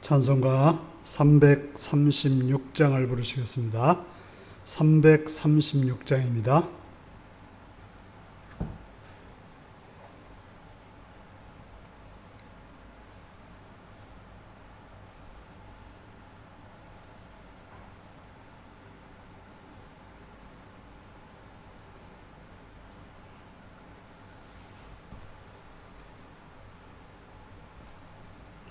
찬송가 336장을 부르시겠습니다.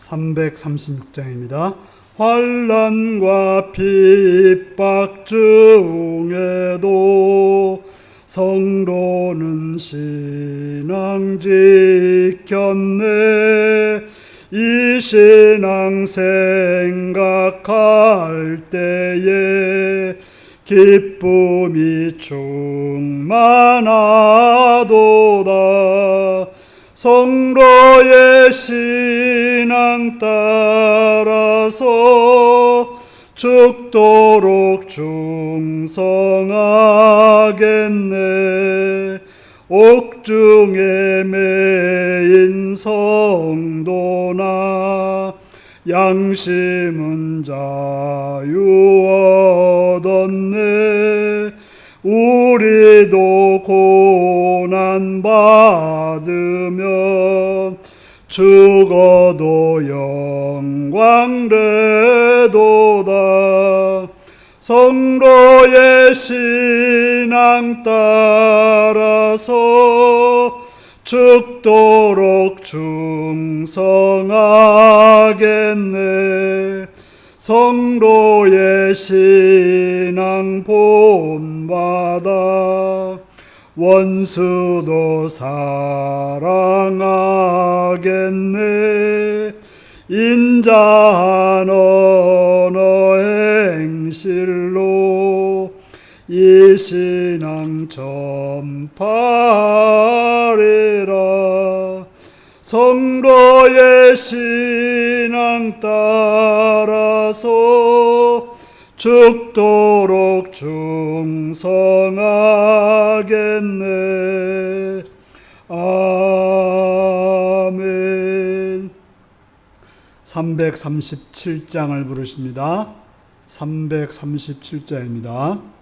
336장입니다. 환난과 핍박 중에도 성도는 신앙 지켰네. 이 신앙 생각할 때에 기쁨이 충만하도다. 성도의 신앙 따라서 죽도록 충성하겠네. 옥중에 매인 성도나 양심은 자유 얻었네. 우리도 고난 받으면 죽어도 영광되도다. 성도의 신앙 따라서 죽도록 충성하겠네. 성도의 신앙 본받아 원수도 사랑하겠네. 인자한 언어 행실로 이 신앙 전파하리라. 성도의 신앙 따라서 죽도록 충성하겠네. 아멘. 337장을 부르십니다. 337장입니다.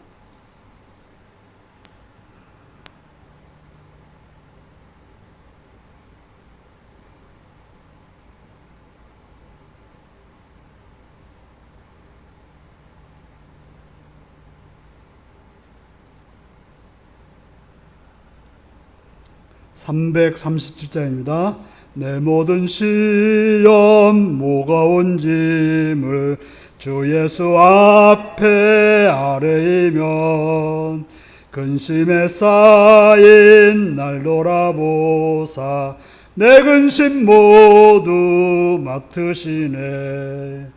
내 모든 시험 무거운 짐을 주 예수 앞에 아뢰이면 근심에 쌓인 날 돌아보사 내 근심 모두 맡으시네.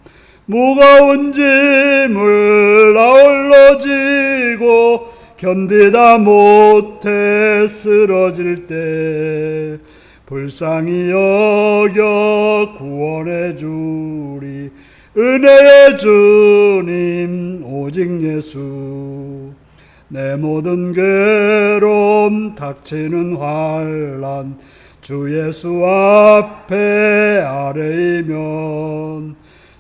무거운 짐을 아울러 지고 견디다 못해 쓰러질 때 불쌍히 여겨 구원해 주리. 은혜의 주님 오직 예수. 내 모든 괴로움 닥치는 환난 주 예수 앞에 아뢰이면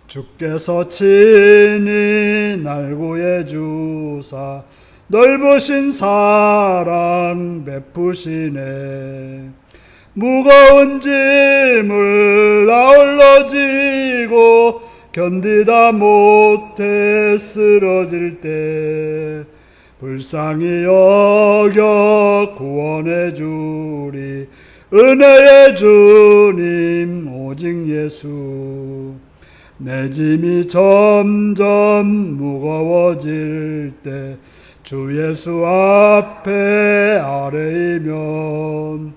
주께서 친히 날 구해 주사 넓으신 사랑 베푸시네. 무거운 짐을 아울러 지고 견디다 못해 쓰러질 때 불쌍히 여겨 구원해 주리. 은혜의 주님 오직 예수. 내 짐이 점점 무거워질 때 주 예수 앞에 아뢰이면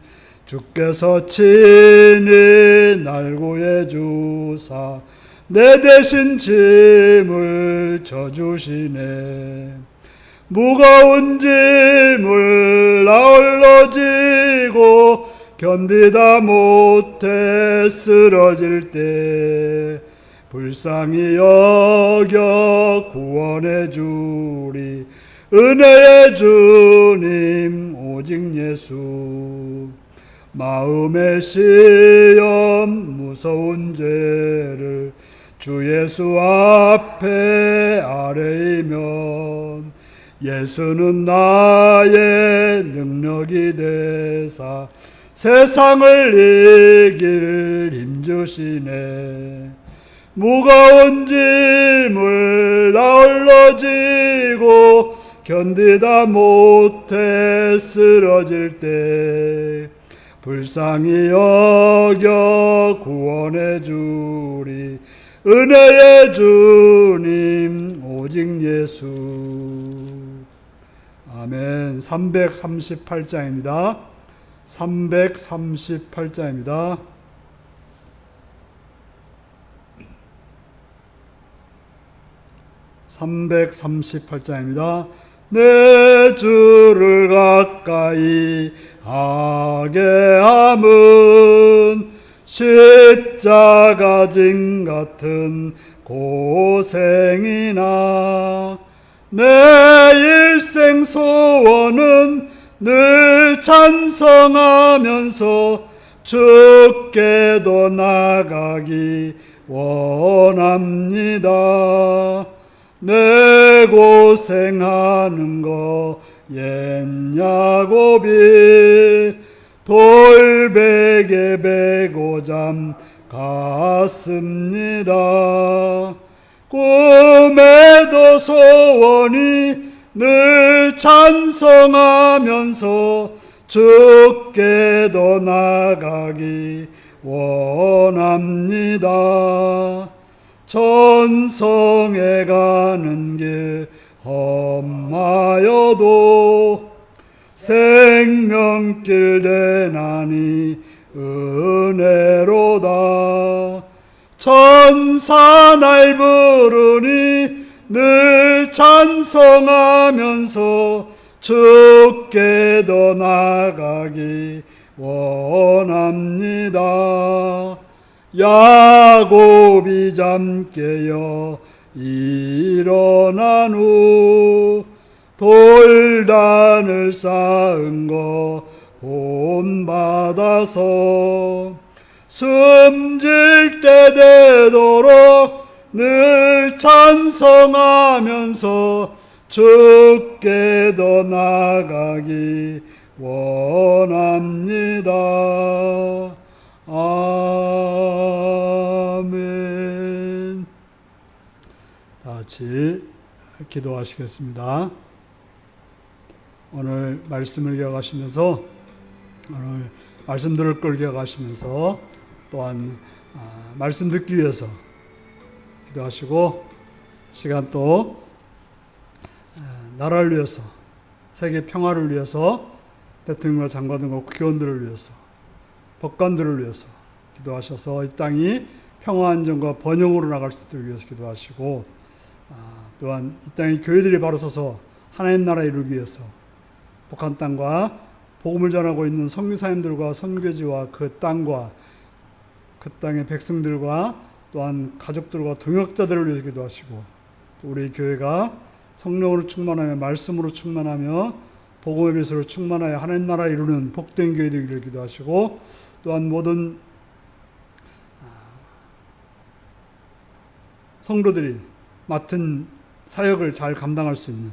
주께서 친히 날 구해 주사 내 대신 짐을 져주시네. 무거운 짐을 아울러 지고 견디다 못해 쓰러질 때 불쌍히 여겨 구원해 주리. 은혜의 주님 오직 예수. 마음의 시험 무서운 죄를 주 주 예수 앞에 아뢰이면 예수는 나의 능력이 되사 세상을 이길 힘주시네. 무거운 짐을 나홀로 지고 견디다 못해 쓰러질 때 불쌍히 여겨 구원해 주리 은혜의 주님 오직 예수. 아멘. 338장입니다. 338장입니다. 내 주를 가까이 하게 함은 십자가 진 같은 고생이나 내 일생 소원은 늘 찬성하면서 주께도 나가기 원합니다. 내 고생하는 거 옛 야곱이 돌베개 베고 잠 갔습니다. 꿈에도 소원이 늘 찬성하면서 주께도 나가기 원합니다. 천성에 가는 길 험하여도 생명길 되나니 은혜로다. 천사 날 부르니 늘 찬성하면서 주께도 나가기 원합니다. 야곱이 잠 깨어 일어난 후 돌단을 쌓은 거 본받아서 숨질 때 되도록 늘 찬성하면서 주께도 나가기 원합니다. 아멘. 다 같이 기도하시겠습니다. 오늘 말씀을 기억하시면서 오늘 말씀 들을 걸 기억하시면서 또한 말씀 듣기 위해서 기도하시고 시간 또 나라를 위해서 세계 평화를 위해서 대통령과 장관들과 국회의원들을 위해서 법관들을 위해서 기도하셔서 이 땅이 평화 안정과 번영으로 나갈 수 있도록 위해서 기도하시고 또한 이 땅의 교회들이 바로 서서 하나님 나라 이루기 위해서 북한 땅과 복음을 전하고 있는 선교사님들과 선교지와 그 땅과 그 땅의 백성들과 또한 가족들과 동역자들을 위해서 기도하시고 또 우리 교회가 성령으로 충만하며 말씀으로 충만하며 복음의 빛으로 충만하여 하나님 나라 이루는 복된 교회 되기를 기도하시고 또한 모든 성도들이 맡은 사역을 잘 감당할 수 있는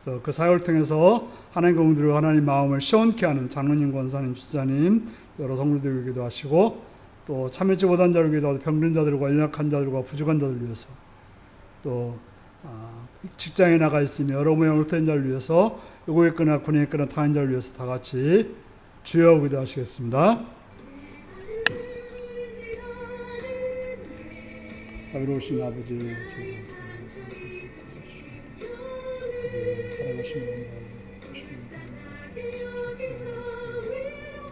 그래서 그 사역을 통해서 하나님 공들이고 하나님 마음을 시원케 하는 장로님, 권사님, 집사님 여러 성도들을 기도하시고 또 참여지 못한 자를 기도하고 병든 자들과 연약한 자들과 부족한 자들을 위해서 또 직장에 나가 있으며 여러 모양 흩어진 자를 위해서 요구에 있거나 군에 있거나 타인 자를 위해서 다 같이 주여 기도하시겠습니다. 자비로우신 아버지 사랑하시는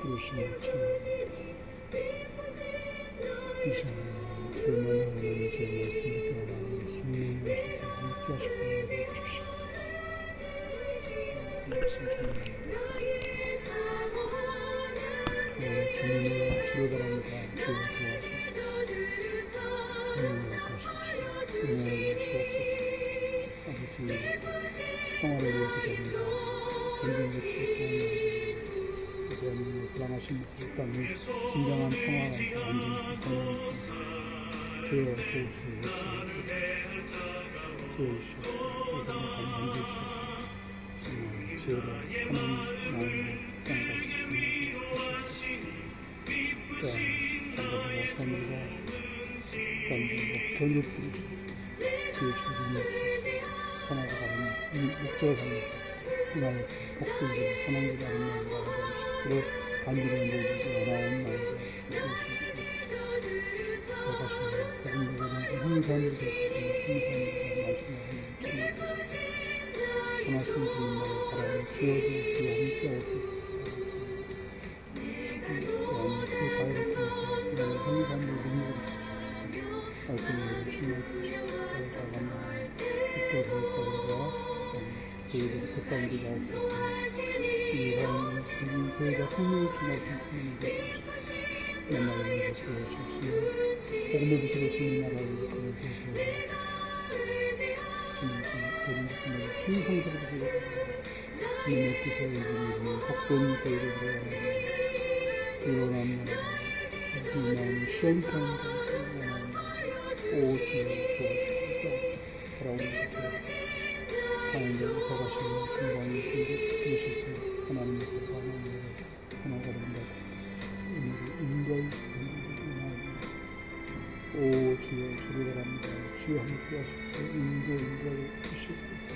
부르심을 둘만 하나님의 주의 말씀을 교환하니 성령이 오셔서 함께 하시고 주시옵소서. 주님의 주를 바랍니다. 주여 도와주옵소서. 은혜를 갚으십시오. 은혜를 주옵소서. 아버지 평화를 위해 기도합니다. 전쟁 끝이 대한민국을 사랑하시면서 이 땅에 진정한 평화가 있고 안정이 있고 번영이 있고 주의 주여 도우시고 역사해 주옵소서. 주여 주시옵소서. 이상을 건강해 주셔서 지혜로 하나님 마음으로 땅가서 주시옵소서. 또한 장관과 하늘과 간절과 견력들이 주셔서 지혜 주님이 주셔서 선하고 바른 목적을 하면서 인하여서 복된 길 선한 길 바른 마음을 알아주시고 반대로 내리지 원하는 마음으로 주시옵소서. 가시는 복음대로는 형산으로 형산으로 말씀하시는 주님 되소서. 하나님 주님만을 바라는 주여도 주여 함께 하옵소서. 또한 그 사회를 통해서 그런 형산으로 능력을 주시옵소서. 말씀을 충만히 주시옵소서. 나가는 또 교회들이 그 땅으로 나옵소서. 이러한 교회가 성령을 충만하신 주님을 주옵소서. 만나는 것을 보여주시옵시며 복음의 비서를 주님 나라를 이끌어 주옵소서. 주님 모든 것들을 주의 성서로 부르고 주님의 뜻에 의지를 복된 교회를 원하는 일어난 나라 주님 마음을 시원케 하는 것을 원하는 오 주여 도와주시옵소서. 바라오는 것을 하나님을 더가시며 건강을 들으셔서 하나님의 사랑을 선하가른다. 오 주여 주를 바랍니다. 주여 함께 하십시오. 인도하여 주시옵소서.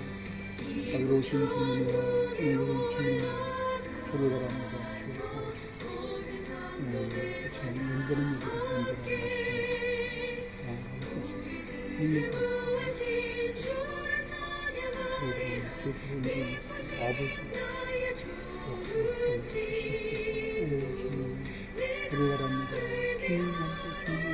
자비로우신 주님이여 오늘은 주님이여 주를 바랍니다. 주여 도와주옵소서. 이 시간 온전한 이들의 온전한 말씀을 함께 하소서. 성령 주옵소서. 주의 부르는 아버지 역사에 주시옵소서. 오 주님 주를 바랍니다. 주님 함께 주님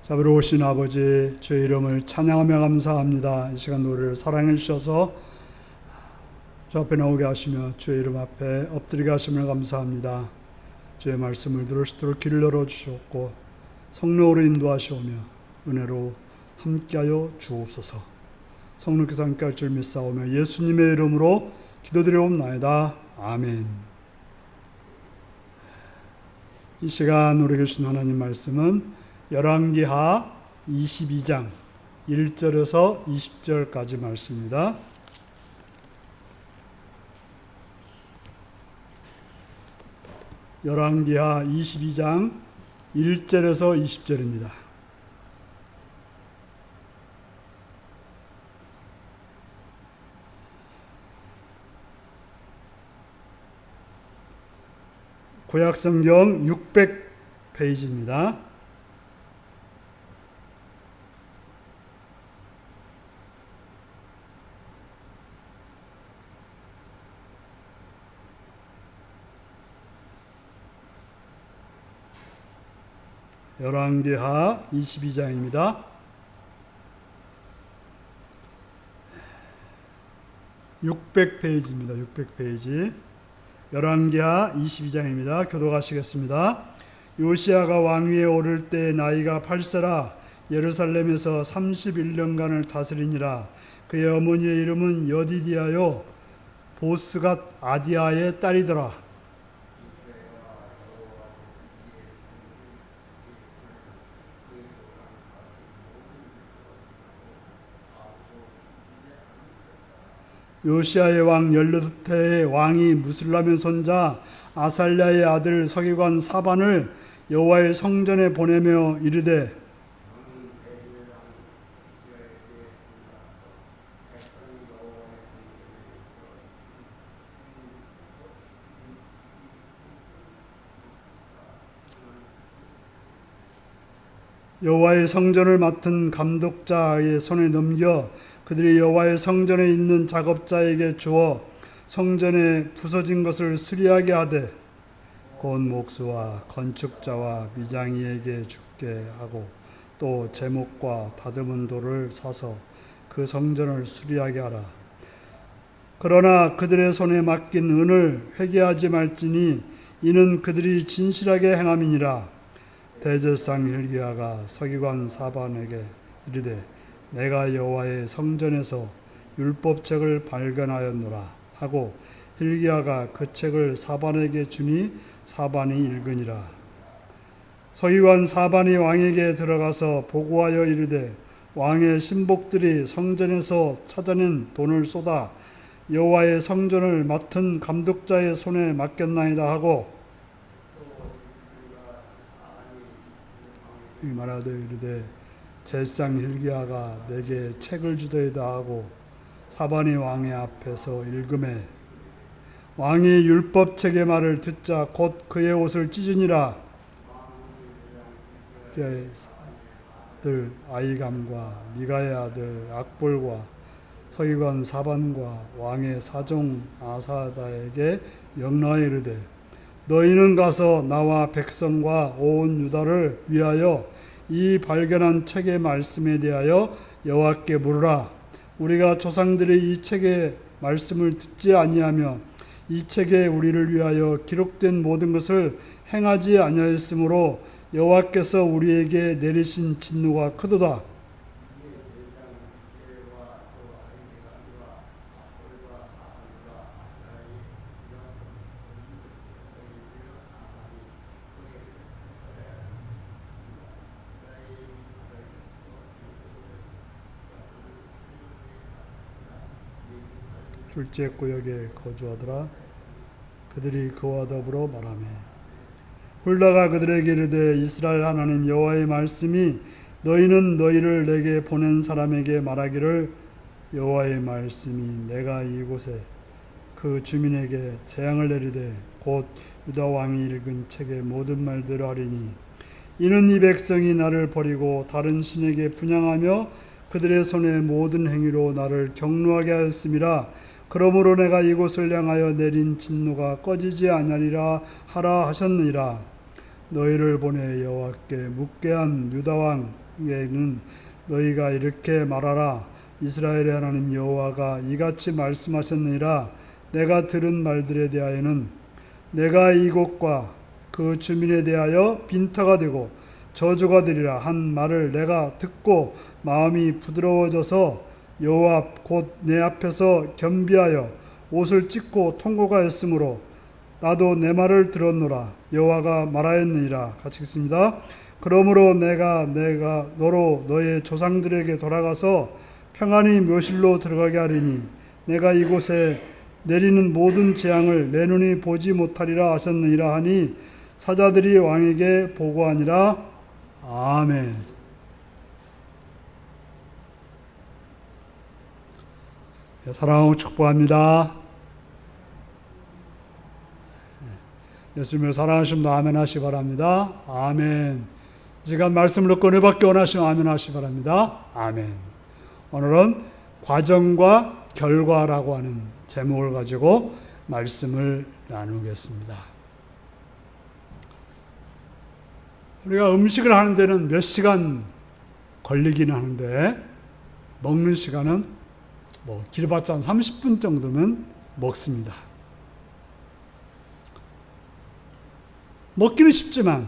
자비로우신 아버지 주의 이름을 찬양하며 감사합니다. 이 시간 노래를 사랑해 주셔서 저 앞에 나오게 하시며 주의 이름 앞에 엎드리게 하심을 감사합니다. 주의 말씀을 들을 수 있도록 길을 열어주셨고 성령으로 인도하시오며 은혜로 함께하여 주옵소서. 성령께서 함께할 줄 믿사오며 예수님의 이름으로 기도드리옵나이다. 아멘. 이 시간 우리에게 주신 하나님 말씀은 열왕기하 22장 1절에서 20절까지 말씀입니다. 열왕기하 22장 1절에서 20절입니다. 구약성경 600페이지입니다. 열왕기하 22장입니다. 600페이지입니다. 600페이지. 열왕기하 22장입니다. 교독하시겠습니다. 요시야가 왕위에 오를 때 나이가 8세라 예루살렘에서 31년간을 다스리니라. 그의 어머니의 이름은 여디디아요 보스갓 아디아의 딸이더라. 요시야의 왕 18해의 왕이 무슬람의 손자 아살랴의 아들 서기관 사반을 여호와의 성전에 보내며 이르되 여호와의 성전을 맡은 감독자의 손에 넘겨 그들이 여호와의 성전에 있는 작업자에게 주어 성전에 부서진 것을 수리하게 하되 곧 목수와 건축자와 미장이에게 주게 하고 또 제목과 다듬은 돌을 사서 그 성전을 수리하게 하라. 그러나 그들의 손에 맡긴 은을 회개하지 말지니 이는 그들이 진실하게 행함이니라. 대제사장 hil기야가 서기관 사반에게 이르되 내가 여호와의 성전에서 율법책을 발견하였노라 하고 hil기야가 그 책을 사반에게 주니 사반이 읽으니라. 서기관 사반이 왕에게 들어가서 보고하여 이르되 왕의 신복들이 성전에서 찾아낸 돈을 쏟아 여호와의 성전을 맡은 감독자의 손에 맡겼나이다 하고 말하되 이르되 제사장 hil기야가 내게 책을 주더이다 하고 사반이 왕의 앞에서 읽음에 왕이 율법책의 말을 듣자 곧 그의 옷을 찢으니라. 그의 아들 아히감과 미가의 아들 악볼과 서기관 사반과 왕의 사종 아사다에게 명령하여 이르되 너희는 가서 나와 백성과 온 유다를 위하여 이 발견한 책의 말씀에 대하여 여호와께 물으라. 우리가 조상들이 이 책의 말씀을 듣지 아니하며 이 책에 우리를 위하여 기록된 모든 것을 행하지 아니하였으므로 여호와께서 우리에게 내리신 진노가 크도다. 둘째 구역에 거주하더라. 그들이 그와 더불어 말하매 훌다가 그들에게 이르되 이스라엘 하나님 여호와의 말씀이 너희는 너희를 내게 보낸 사람에게 말하기를 여호와의 말씀이 내가 이곳에 그 주민에게 재앙을 내리되 곧 유다 왕이 읽은 책의 모든 말대로 하리니 이는 이 백성이 나를 버리고 다른 신에게 분향하며 그들의 손의 모든 행위로 나를 경노하게 하였음이라. 그러므로 내가 이곳을 향하여 내린 진노가 꺼지지 아니하리라 하라 하셨느니라. 너희를 보내 여호와께 묻게 한 유다 왕에게는 너희가 이렇게 말하라. 이스라엘의 하나님 여호와가 이같이 말씀하셨느니라. 내가 들은 말들에 대하여는 내가 이곳과 그 주민에 대하여 빈터가 되고 저주가 되리라 한 말을 내가 듣고 마음이 부드러워져서 여호와 곧 내 앞에서 겸비하여 옷을 찢고 통곡하였으므로 나도 내 말을 들었노라. 여호와가 말하였느니라. 같이 읽습니다. 그러므로 내가 너로 너의 조상들에게 돌아가서 평안히 묘실로 들어가게 하리니 내가 이곳에 내리는 모든 재앙을 내 눈이 보지 못하리라 하셨느니라 하니 사자들이 왕에게 보고하니라. 아멘. 사랑하고 축복합니다. 예수님을 사랑하시면 아멘 하시 바랍니다. 아멘. 이 시간 말씀을 듣고 은혜 받기 원하시면 아멘 하시 바랍니다. 아멘. 오늘은 과정과 결과라고 하는 제목을 가지고 말씀을 나누겠습니다. 우리가 음식을 하는 데는 몇 시간 걸리긴 하는데 먹는 시간은 길어봤자 한 30분 정도면 먹습니다. 먹기는 쉽지만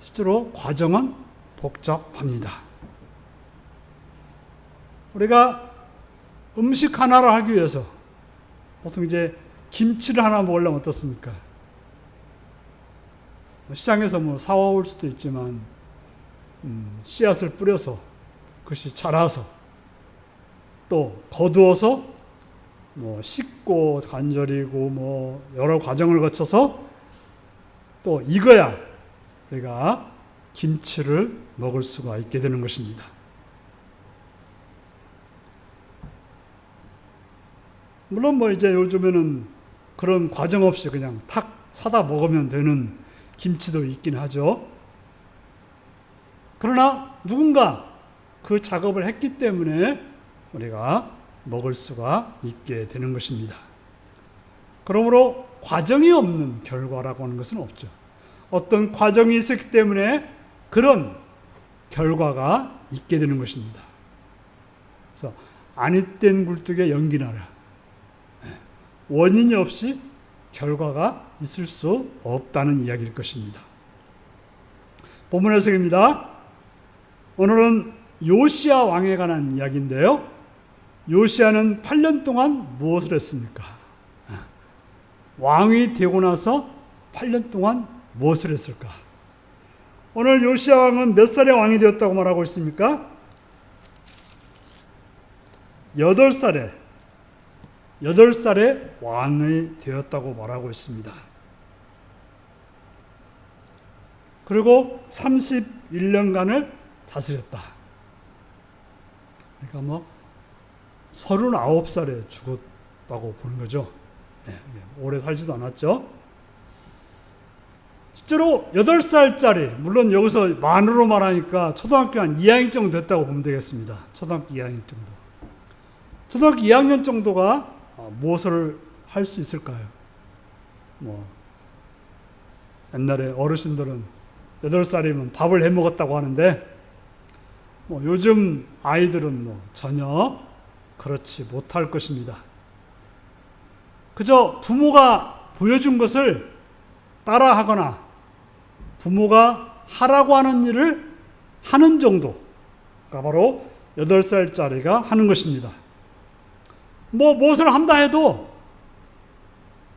실제로 과정은 복잡합니다. 우리가 음식 하나를 하기 위해서 보통 이제 김치를 하나 먹으려면 어떻습니까? 시장에서 사와올 수도 있지만 씨앗을 뿌려서 그것이 자라서 또 거두어서 씻고 간절이고 여러 과정을 거쳐서 또 익어야 우리가 김치를 먹을 수가 있게 되는 것입니다. 물론 이제 요즘에는 그런 과정 없이 그냥 탁 사다 먹으면 되는 김치도 있긴 하죠. 그러나 누군가 그 작업을 했기 때문에 우리가 먹을 수가 있게 되는 것입니다. 그러므로 과정이 없는 결과라고 하는 것은 없죠. 어떤 과정이 있었기 때문에 그런 결과가 있게 되는 것입니다. 그래서 아니 땐 굴뚝에 연기 나라. 원인이 없이 결과가 있을 수 없다는 이야기일 것입니다. 본문 해석입니다. 오늘은 요시야 왕에 관한 이야기인데요. 요시야는 8년 동안 무엇을 했습니까? 왕이 되고 나서 8년 동안 무엇을 했을까? 오늘 요시야 왕은 몇 살에 왕이 되었다고 말하고 있습니까? 8살에 왕이 되었다고 말하고 있습니다. 그리고 31년간을 다스렸다. 그러니까 39살에 죽었다고 보는 거죠. 오래 살지도 않았죠. 실제로 8살짜리, 물론 여기서 만으로 말하니까 초등학교 한 2학년 정도 됐다고 보면 되겠습니다. 초등학교 2학년 정도. 초등학교 2학년 정도가 무엇을 할 수 있을까요? 옛날에 어르신들은 8살이면 밥을 해 먹었다고 하는데, 요즘 아이들은 전혀 그렇지 못할 것입니다. 그저 부모가 보여준 것을 따라하거나 부모가 하라고 하는 일을 하는 정도가 바로 8살짜리가 하는 것입니다. 무엇을 한다 해도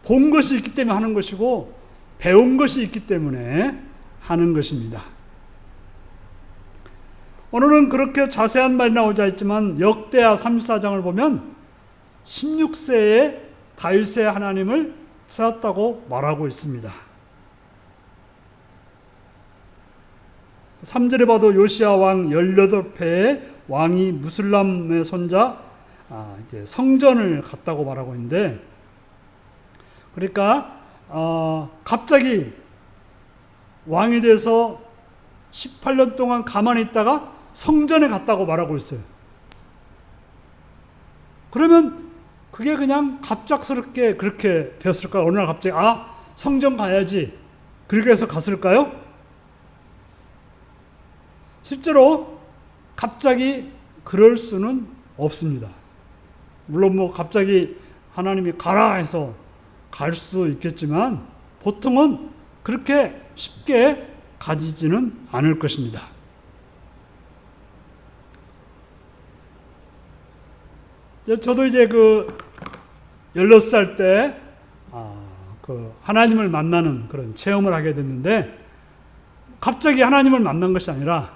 본 것이 있기 때문에 하는 것이고 배운 것이 있기 때문에 하는 것입니다. 오늘은 그렇게 자세한 말이 나오지 않지만 역대하 34장을 보면 16세에 다윗의 하나님을 찾았다고 말하고 있습니다. 3절에 봐도 요시야 왕 18회에 왕이 무슬람의 손자 이제 성전을 갔다고 말하고 있는데, 그러니까 갑자기 왕이 돼서 18년 동안 가만히 있다가 성전에 갔다고 말하고 있어요. 그러면 그게 그냥 갑작스럽게 그렇게 되었을까요? 어느 날 갑자기 성전 가야지 그렇게 해서 갔을까요? 실제로 갑자기 그럴 수는 없습니다. 물론 갑자기 하나님이 가라 해서 갈 수 있겠지만 보통은 그렇게 쉽게 가지지는 않을 것입니다. 저도 이제 16살 때 하나님을 만나는 그런 체험을 하게 됐는데, 갑자기 하나님을 만난 것이 아니라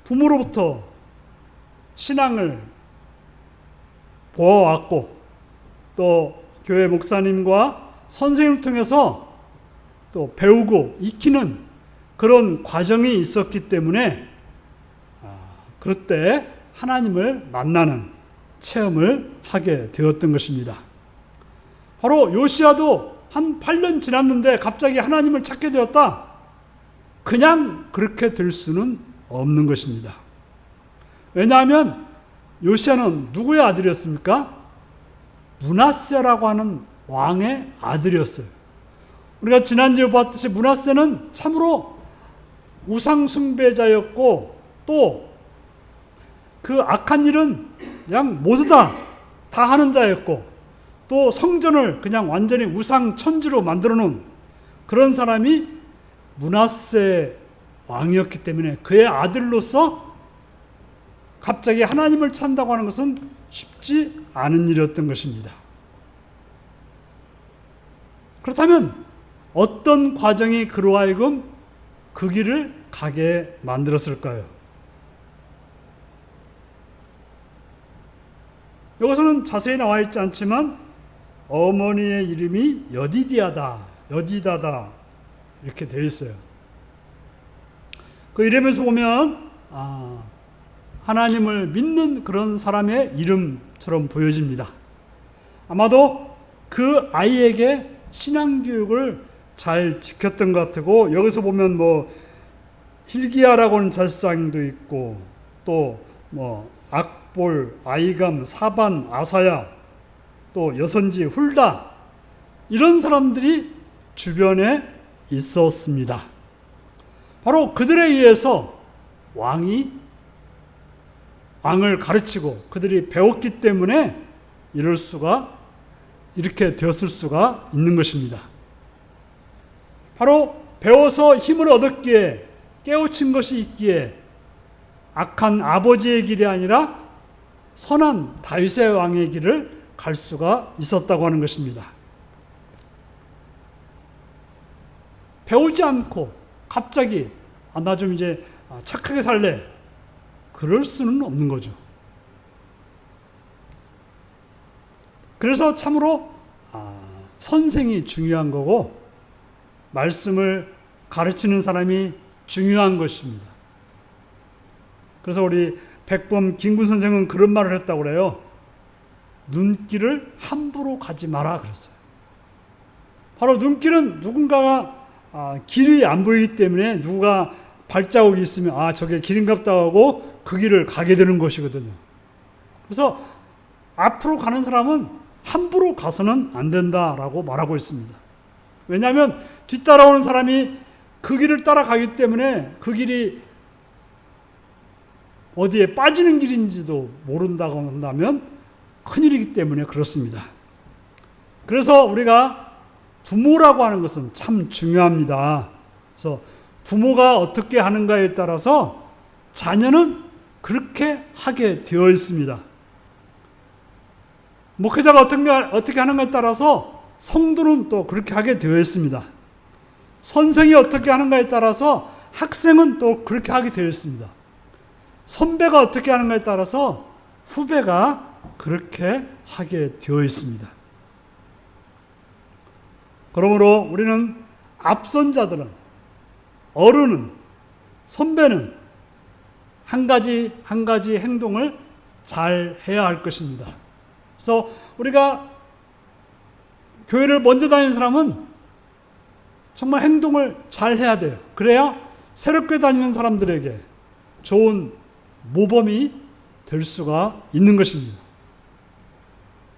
부모로부터 신앙을 보아왔고 또 교회 목사님과 선생님을 통해서 또 배우고 익히는 그런 과정이 있었기 때문에 그때 하나님을 만나는 체험을 하게 되었던 것입니다. 바로 요시야도 한 8년 지났는데 갑자기 하나님을 찾게 되었다. 그냥 그렇게 될 수는 없는 것입니다. 왜냐하면 요시야는 누구의 아들이었습니까? 므낫세라고 하는 왕의 아들이었어요. 우리가 지난주에 봤듯이 므낫세는 참으로 우상 숭배자였고 또 그 악한 일은 그냥 모두 다 하는 자였고 또 성전을 그냥 완전히 우상 천지로 만들어 놓은 그런 사람이 므낫세 왕이었기 때문에 그의 아들로서 갑자기 하나님을 찾는다고 하는 것은 쉽지 않은 일이었던 것입니다. 그렇다면 어떤 과정이 그로 하여금 그 길을 가게 만들었을까요? 여기서는 자세히 나와 있지 않지만 어머니의 이름이 여디다다 이렇게 되어 있어요. 그 이름에서 보면 하나님을 믿는 그런 사람의 이름처럼 보여집니다. 아마도 그 아이에게 신앙교육을 잘 지켰던 것 같고, 여기서 보면 힐기야라고 하는 제사장도 있고 또 악볼, 아이감, 사반, 아사야, 또 여선지, 훌다, 이런 사람들이 주변에 있었습니다. 바로 그들에 의해서 왕을 가르치고 그들이 배웠기 때문에 이럴 수가 이렇게 되었을 수가 있는 것입니다. 바로 배워서 힘을 얻었기에, 깨우친 것이 있기에 악한 아버지의 길이 아니라 선한 다윗의 왕의 길을 갈 수가 있었다고 하는 것입니다. 배우지 않고 갑자기 나 좀 이제 착하게 살래, 그럴 수는 없는 거죠. 그래서 참으로 선생이 중요한 거고 말씀을 가르치는 사람이 중요한 것입니다. 그래서 우리 백범 김군 선생은 그런 말을 했다고 그래요. 눈길을 함부로 가지 마라 그랬어요. 바로 눈길은 누군가가 길이 안 보이기 때문에 누가 발자국이 있으면 저게 길인갑다 하고 그 길을 가게 되는 것이거든요. 그래서 앞으로 가는 사람은 함부로 가서는 안 된다라고 말하고 있습니다. 왜냐하면 뒤따라오는 사람이 그 길을 따라가기 때문에 그 길이 어디에 빠지는 길인지도 모른다고 한다면 큰일이기 때문에 그렇습니다. 그래서 우리가 부모라고 하는 것은 참 중요합니다. 그래서 부모가 어떻게 하는가에 따라서 자녀는 그렇게 하게 되어 있습니다. 목회자가 어떻게 하는가에 따라서 성도는 또 그렇게 하게 되어 있습니다. 선생이 어떻게 하는가에 따라서 학생은 또 그렇게 하게 되어 있습니다. 선배가 어떻게 하는가에 따라서 후배가 그렇게 하게 되어 있습니다. 그러므로 우리는 앞선 자들은, 어른은, 선배는 한 가지 한 가지 행동을 잘 해야 할 것입니다. 그래서 우리가 교회를 먼저 다니는 사람은 정말 행동을 잘 해야 돼요. 그래야 새롭게 다니는 사람들에게 좋은 모범이 될 수가 있는 것입니다.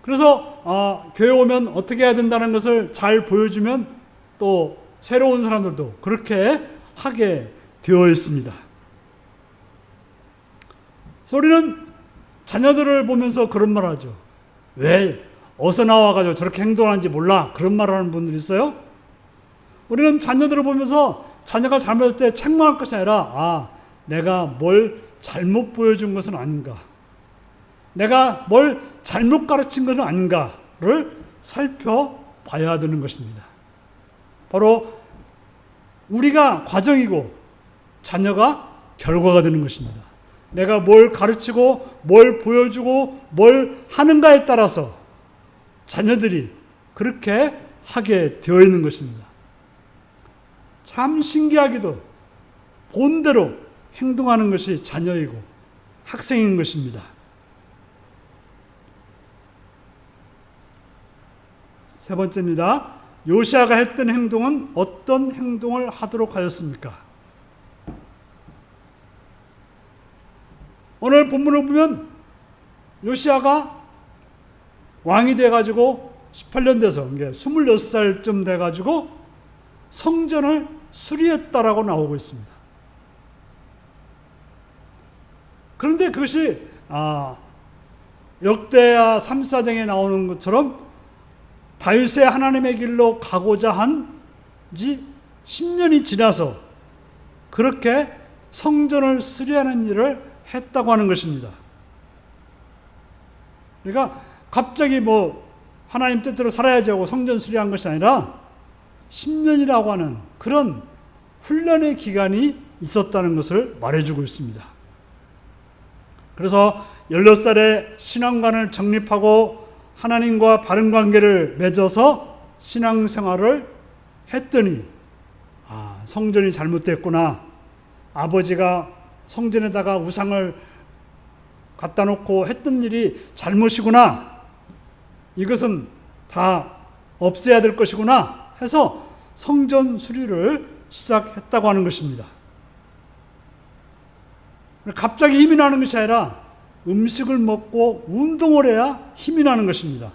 그래서 교회 오면 어떻게 해야 된다는 것을 잘 보여주면 또 새로운 사람들도 그렇게 하게 되어 있습니다. 그래서 우리는 자녀들을 보면서 그런 말 하죠. 왜 어서 나와가지고 저렇게 행동하는지 몰라, 그런 말 하는 분들이 있어요. 우리는 자녀들을 보면서 자녀가 잘못할 때 책망할 것이 아니라 내가 뭘 잘못 보여준 것은 아닌가, 내가 뭘 잘못 가르친 것은 아닌가를 살펴봐야 되는 것입니다. 바로 우리가 과정이고 자녀가 결과가 되는 것입니다. 내가 뭘 가르치고 뭘 보여주고 뭘 하는가에 따라서 자녀들이 그렇게 하게 되어 있는 것입니다. 참 신기하게도 본대로 행동하는 것이 자녀이고 학생인 것입니다. 세 번째입니다. 요시아가 했던 행동은 어떤 행동을 하도록 하였습니까? 오늘 본문을 보면 요시아가 왕이 돼가지고 18년 돼서 26살쯤 돼가지고 성전을 수리했다라고 나오고 있습니다. 그런데 그것이 역대하 3사장에 나오는 것처럼 다윗의 하나님의 길로 가고자 한 지 10년이 지나서 그렇게 성전을 수리하는 일을 했다고 하는 것입니다. 그러니까 갑자기 하나님 뜻대로 살아야지 하고 성전 수리한 것이 아니라 10년이라고 하는 그런 훈련의 기간이 있었다는 것을 말해주고 있습니다. 그래서 16살에 신앙관을 정립하고 하나님과 바른 관계를 맺어서 신앙생활을 했더니 성전이 잘못됐구나, 아버지가 성전에다가 우상을 갖다 놓고 했던 일이 잘못이구나, 이것은 다 없애야 될 것이구나 해서 성전 수리를 시작했다고 하는 것입니다. 갑자기 힘이 나는 것이 아니라 음식을 먹고 운동을 해야 힘이 나는 것입니다.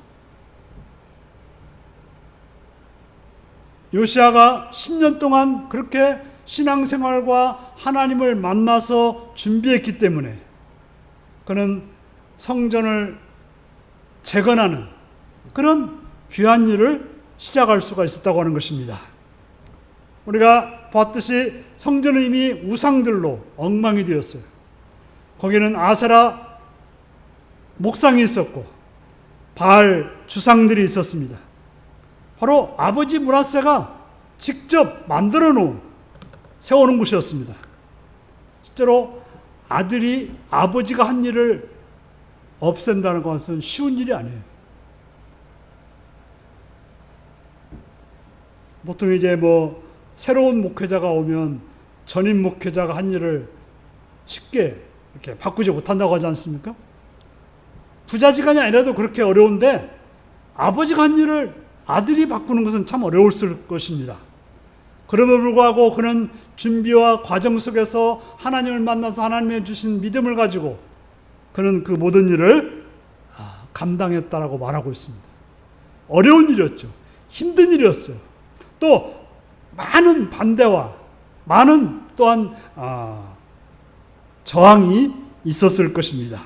요시아가 10년 동안 그렇게 신앙생활과 하나님을 만나서 준비했기 때문에 그는 성전을 재건하는 그런 귀한 일을 시작할 수가 있었다고 하는 것입니다. 우리가 봤듯이 성전은 이미 우상들로 엉망이 되었어요. 거기는 아세라 목상이 있었고 바알 주상들이 있었습니다. 바로 아버지 므낫세가 직접 만들어 놓은 세우는 곳이었습니다. 실제로 아들이 아버지가 한 일을 없앤다는 것은 쉬운 일이 아니에요. 보통 이제 새로운 목회자가 오면 전임 목회자가 한 일을 쉽게 이렇게 바꾸지 못한다고 하지 않습니까? 부자지간이 아니라도 그렇게 어려운데 아버지가 한 일을 아들이 바꾸는 것은 참 어려울 것입니다. 그럼에도 불구하고 그는 준비와 과정 속에서 하나님을 만나서 하나님의 주신 믿음을 가지고 그는 그 모든 일을 감당했다라고 말하고 있습니다. 어려운 일이었죠. 힘든 일이었어요. 또 많은 반대와 많은 또한 저항이 있었을 것입니다.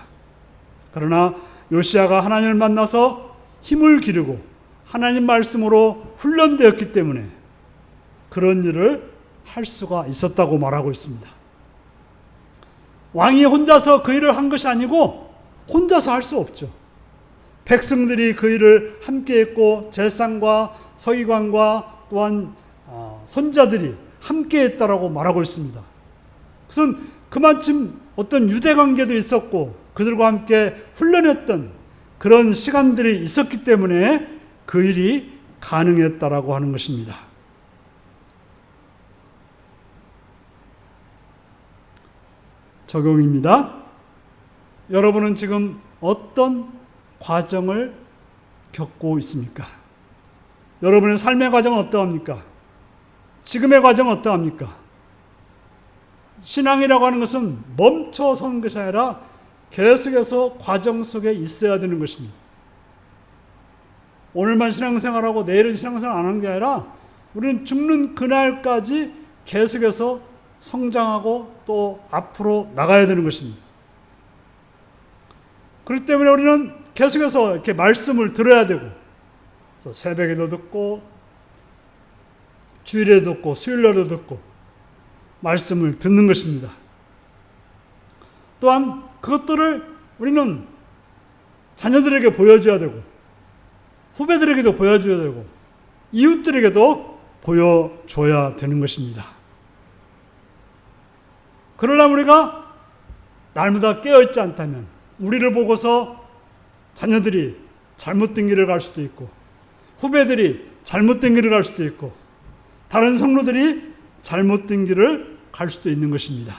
그러나 요시야가 하나님을 만나서 힘을 기르고 하나님 말씀으로 훈련되었기 때문에 그런 일을 할 수가 있었다고 말하고 있습니다. 왕이 혼자서 그 일을 한 것이 아니고 혼자서 할 수 없죠. 백성들이 그 일을 함께 했고 제사장과 서기관과 또한 선자들이 함께 했다라고 말하고 있습니다. 그것은 그만큼 어떤 유대 관계도 있었고 그들과 함께 훈련했던 그런 시간들이 있었기 때문에 그 일이 가능했다라고 하는 것입니다. 적용입니다. 여러분은 지금 어떤 과정을 겪고 있습니까? 여러분의 삶의 과정은 어떠합니까? 지금의 과정은 어떠합니까? 신앙이라고 하는 것은 멈춰선 것이 아니라 계속해서 과정 속에 있어야 되는 것입니다. 오늘만 신앙생활하고 내일은 신앙생활 안 하는 게 아니라 우리는 죽는 그날까지 계속해서 성장하고 또 앞으로 나가야 되는 것입니다. 그렇기 때문에 우리는 계속해서 이렇게 말씀을 들어야 되고 새벽에도 듣고 주일에도 듣고 수요일에도 듣고 말씀을 듣는 것입니다. 또한 그것들을 우리는 자녀들에게 보여줘야 되고 후배들에게도 보여줘야 되고 이웃들에게도 보여줘야 되는 것입니다. 그러나 우리가 날마다 깨어있지 않다면 우리를 보고서 자녀들이 잘못된 길을 갈 수도 있고 후배들이 잘못된 길을 갈 수도 있고 다른 성도들이 잘못된 길을 갈 수도 있는 것입니다.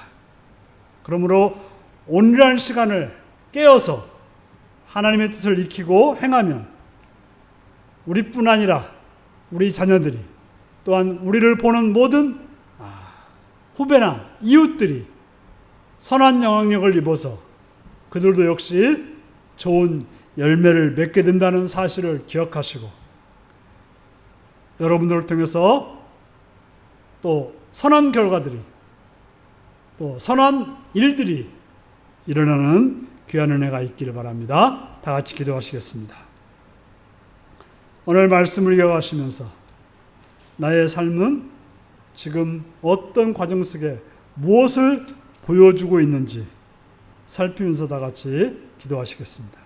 그러므로 오늘이라는 시간을 깨어서 하나님의 뜻을 익히고 행하면 우리뿐 아니라 우리 자녀들이 또한 우리를 보는 모든 후배나 이웃들이 선한 영향력을 입어서 그들도 역시 좋은 열매를 맺게 된다는 사실을 기억하시고 여러분들을 통해서 또 선한 결과들이 또 선한 일들이 일어나는 귀한 은혜가 있기를 바랍니다. 다 같이 기도하시겠습니다. 오늘 말씀을 이어가시면서 나의 삶은 지금 어떤 과정 속에 무엇을 보여주고 있는지 살피면서 다 같이 기도하시겠습니다.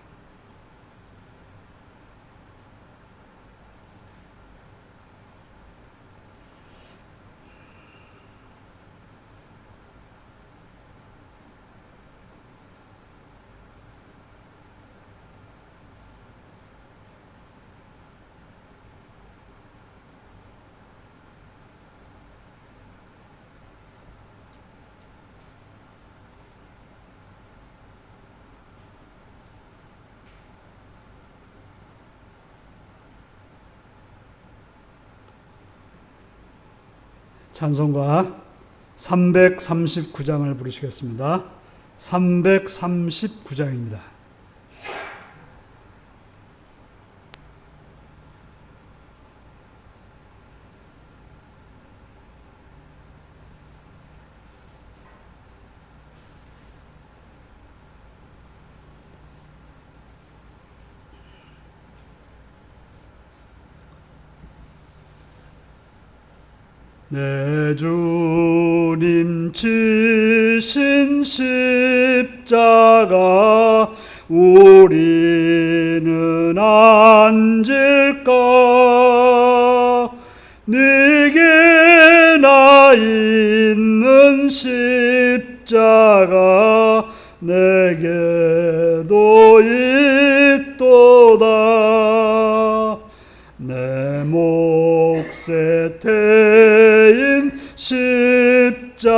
찬송가 339장을 부르시겠습니다. 339장입니다. 내 주님 지신 십자가 우리는 앉을까? 네게 나 있는 십자가 내게도 있도다. 내 몫에 태인 십자가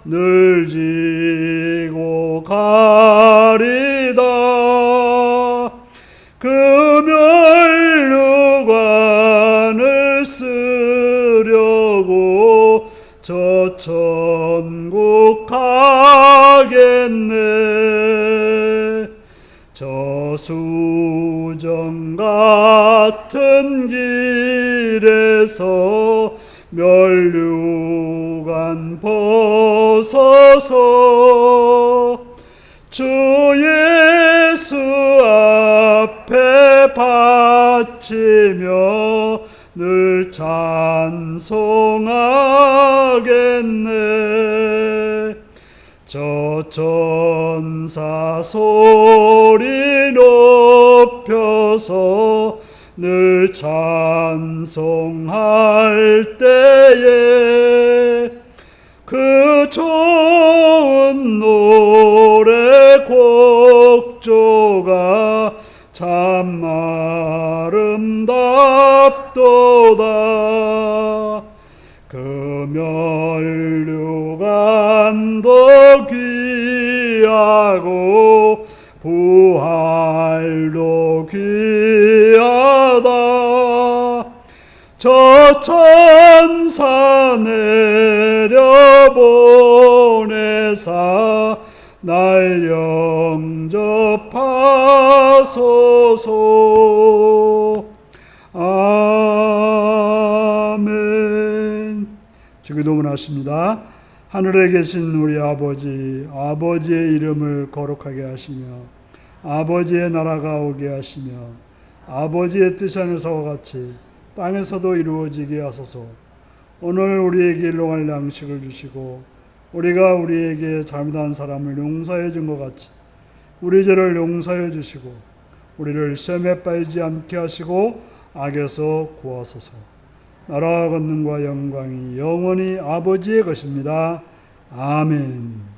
늘 지고 가리다. 금혈류관을 쓰려고 저 천국 가겠네. 저 수정 같은 길에서 멸류관 벗어서 주 예수 앞에 바치며 늘 찬송하겠네. 저 천사 소리 높여서 늘 찬송할 때에 그 좋은 노래 곡조가 참 아름답도다. 금혈류관도 귀하고 부활도 귀하다. 저 천사 내려보내사 날 영접하소서. 아멘. 주기도문하십니다. 하늘에 계신 우리 아버지, 아버지의 이름을 거룩하게 하시며 아버지의 나라가 오게 하시며 아버지의 뜻이 하늘에서와 같이 땅에서도 이루어지게 하소서. 오늘 우리에게 일용할 양식을 주시고 우리가 우리에게 잘못한 사람을 용서해 준 것 같이 우리 죄를 용서해 주시고 우리를 시험에 빠지지 않게 하시고 악에서 구하소서. 나라와 권능과 영광이 영원히 아버지의 것입니다. 아멘.